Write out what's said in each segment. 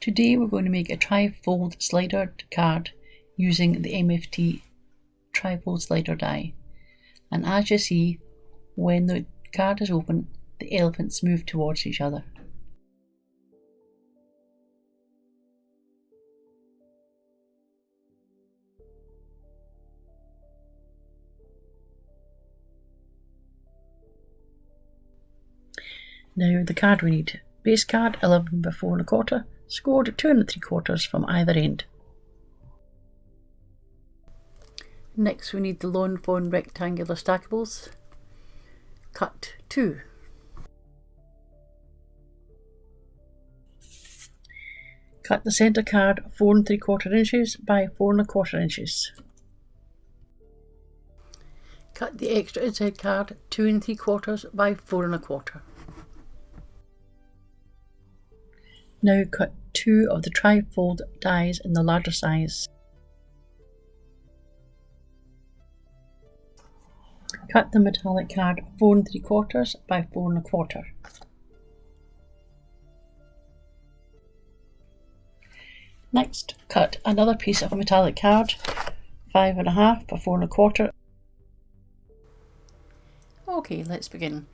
Today we're going to make a Trifold slider card using the MFT Trifold slider die. And as you see, when the card is open, the elephants move towards each other. Now the card we need. Base card 11 by 4 1/4, scored 2 3/4 from either end. Next we need the long Fawn rectangular stackables. Cut 2. Cut the centre card 4 3/4 inches by 4 1/4 inches. Cut the extra inside card 2 3/4 by 4 1/4. Now cut 2 of the Trifold dies in the larger size. Cut the metallic card 4 3/4 by 4 1/4. Next, cut another piece of metallic card 5 1/2 by 4 1/4. Okay, let's begin.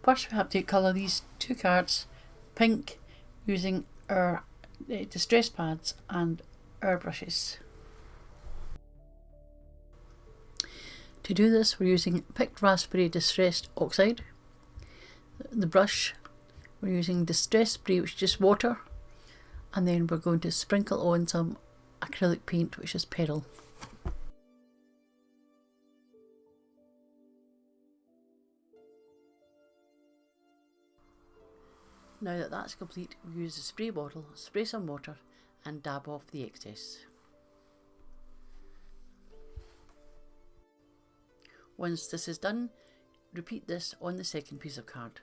First we have to colour these two cards pink using our distress pads and our brushes. To do this we're using picked raspberry distressed oxide. The brush we're using distress spray, which is just water, and then we're going to sprinkle on some acrylic paint, which is peril. Now that that's complete, we use a spray bottle, spray some water and dab off the excess. Once this is done, repeat this on the second piece of card.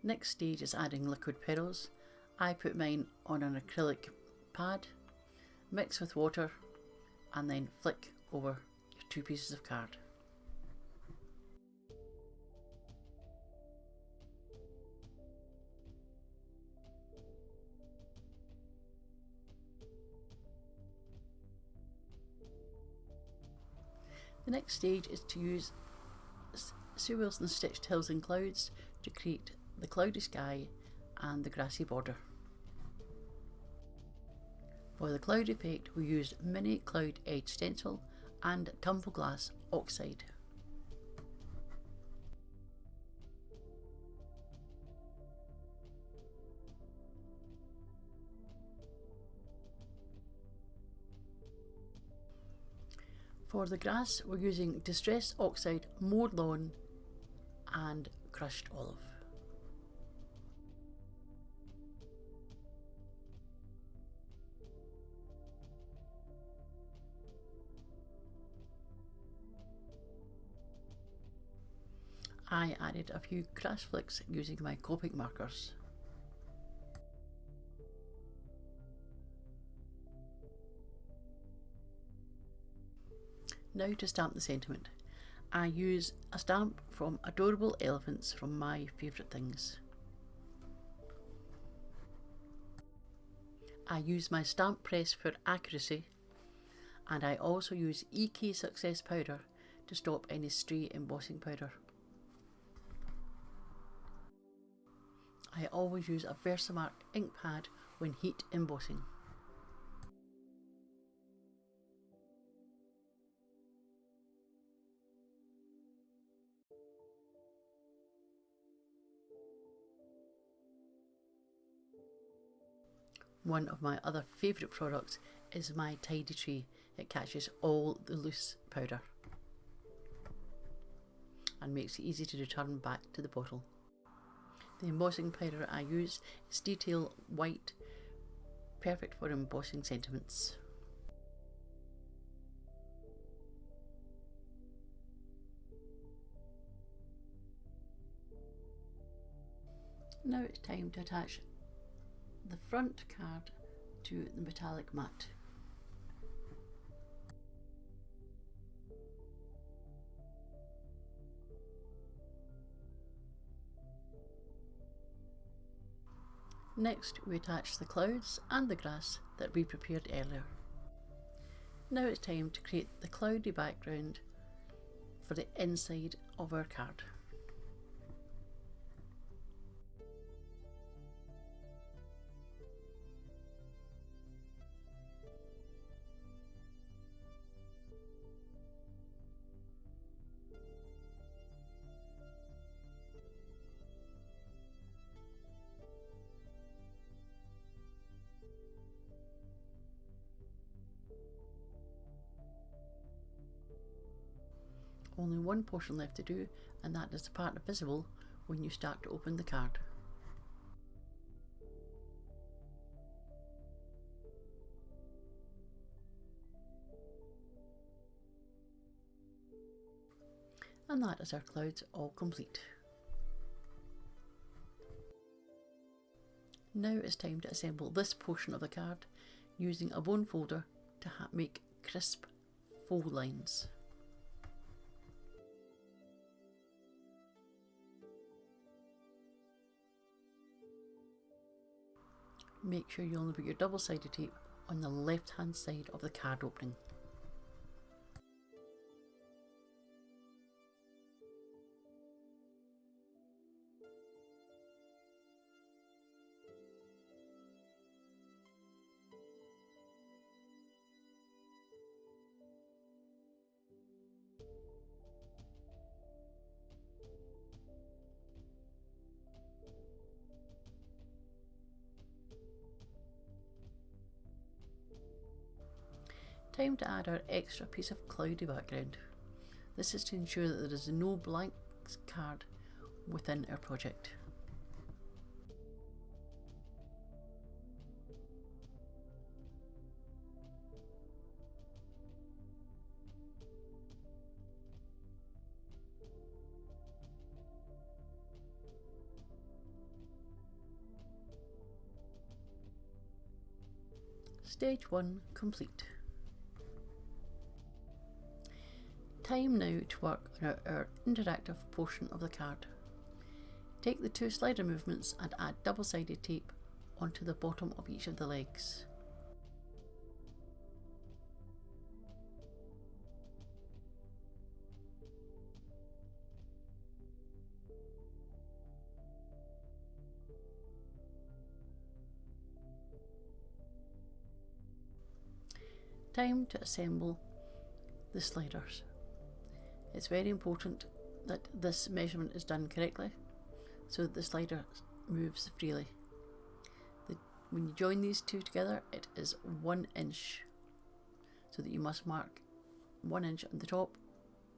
Next stage is adding liquid perils. I put mine on an acrylic pad, mix with water and then flick over your two pieces of card. The next stage is to use Sue Wilson Stitched Hills and Clouds to create the cloudy sky and the grassy border. For the cloud effect we used mini cloud edge stencil and tumble glass oxide. For the grass we're using distress oxide, mowed lawn and crushed olive. I added a few crash flicks using my Copic markers. Now to stamp the sentiment. I use a stamp from Adorable Elephants from My Favourite Things. I use my stamp press for accuracy, and I also use EK Success powder to stop any stray embossing powder. I always use a Versamark ink pad when heat embossing. One of my other favourite products is my Tidy Tray. It catches all the loose powder and makes it easy to return back to the bottle. The embossing powder I use is Detail White, perfect for embossing sentiments. Now it's time to attach the front card to the metallic mat. Next we attach the clouds and the grass that we prepared earlier. Now it's time to create the cloudy background for the inside of our card. Only one portion left to do, and that is the part visible when you start to open the card. And that is our clouds all complete. Now it's time to assemble this portion of the card using a bone folder to make crisp fold lines. Make sure you only put your double-sided tape on the left-hand side of the card opening. Time to add our extra piece of cloudy background. This is to ensure that there is no blank card within our project. Stage 1 complete. Time now to work on our interactive portion of the card. Take the two slider movements and add double-sided tape onto the bottom of each of the legs. Time to assemble the sliders. It's very important that this measurement is done correctly so that the slider moves freely. When you join these two together, it is 1 inch, so that you must mark 1 inch on the top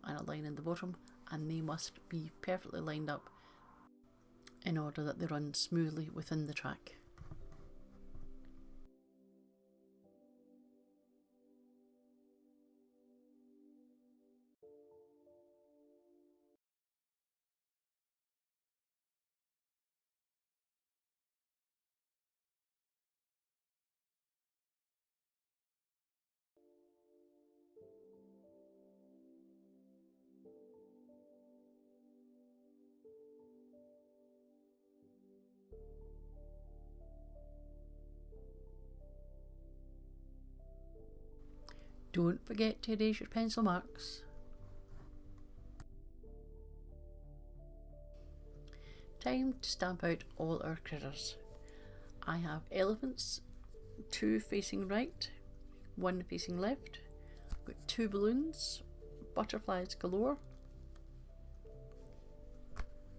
and a line in the bottom, and they must be perfectly lined up in order that they run smoothly within the track. Don't forget to erase your pencil marks. Time to stamp out all our critters. I have elephants, 2 facing right, 1 facing left. I've got 2 balloons, butterflies galore.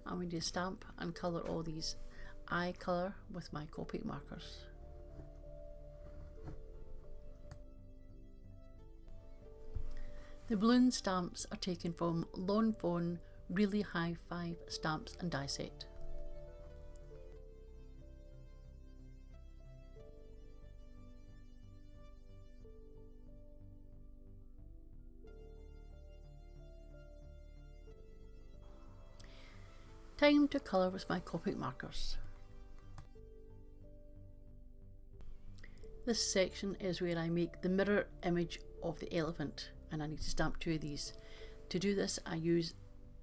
I'm going to stamp and colour all these eye colour with my Copic markers. The balloon stamps are taken from Fawn Really High 5 Stamps and Die Set. Time to colour with my Copic markers. This section is where I make the mirror image of the elephant, and I need to stamp 2 of these. To do this, I use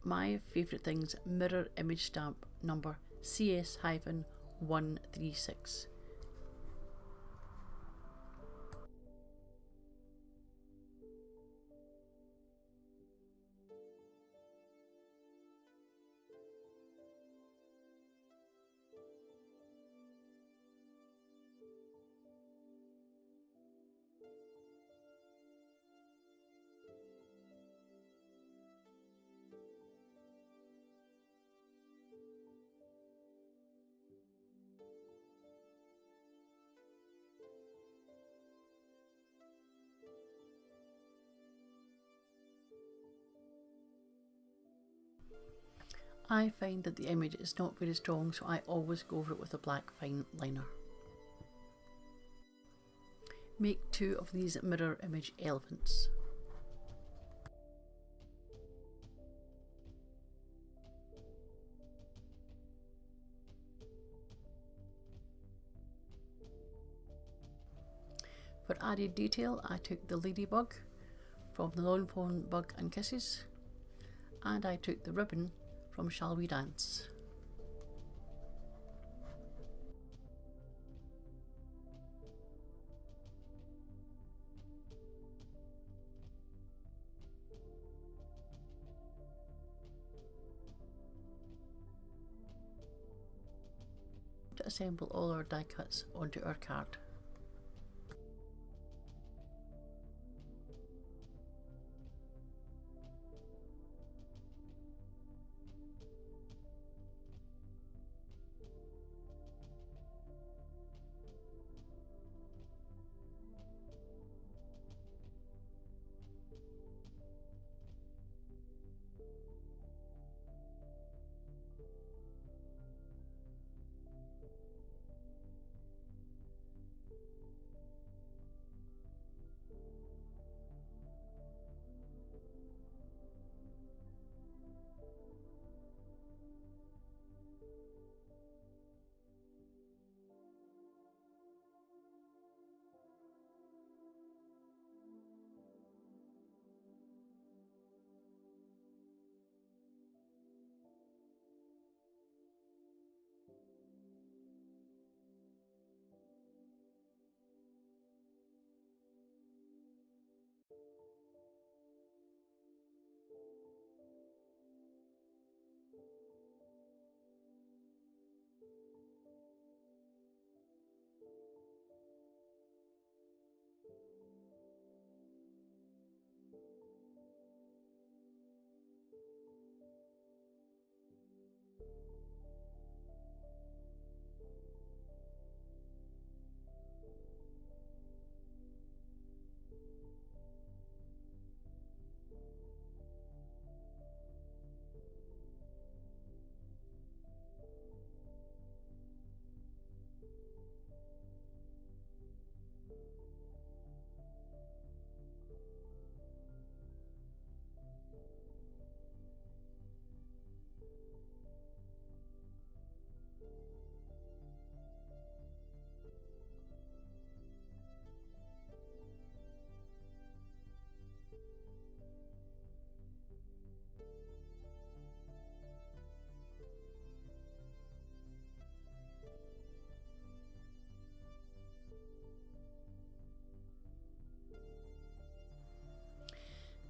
my favourite things mirror image stamp number CS-1 136. I find that the image is not very strong, so I always go over it with a black fine liner. Make 2 of these mirror image elephants. For added detail, I took the ladybug from the Lawn Fawn Bug and Kisses, and I took the ribbon from Shall We Dance. To assemble all our die cuts onto our card.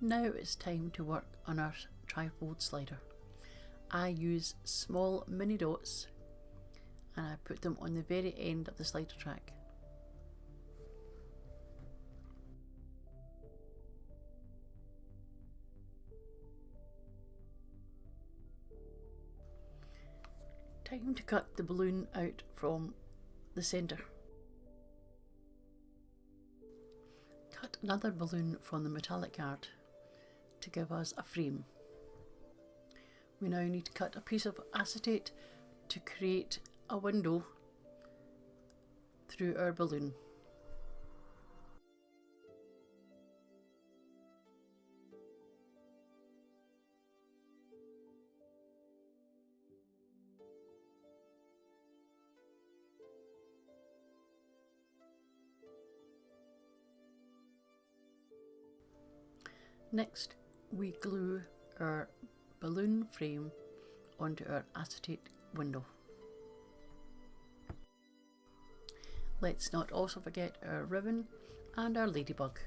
Now it's time to work on our trifold slider. I use small mini dots and I put them on the very end of the slider track. Time to cut the balloon out from the centre. Cut another balloon from the metallic card to give us a frame. We now need to cut a piece of acetate to create a window through our balloon. Next, we glue our balloon frame onto our acetate window. Let's not also forget our ribbon and our ladybug.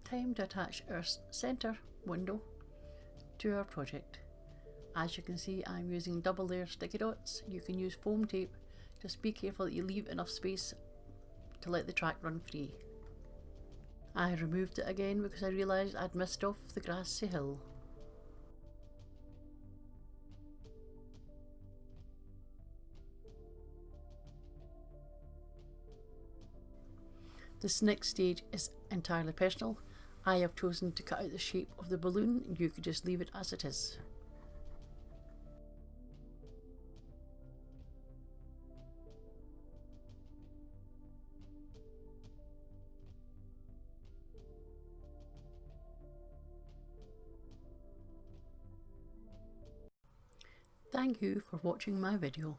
Time to attach our centre window to our project. As you can see, I'm using double layer sticky dots. You can use foam tape, just be careful that you leave enough space to let the track run free. I removed it again because I realised I'd missed off the grassy hill. This next stage is entirely personal. I have chosen to cut out the shape of the balloon. You could just leave it as it is. Thank you for watching my video.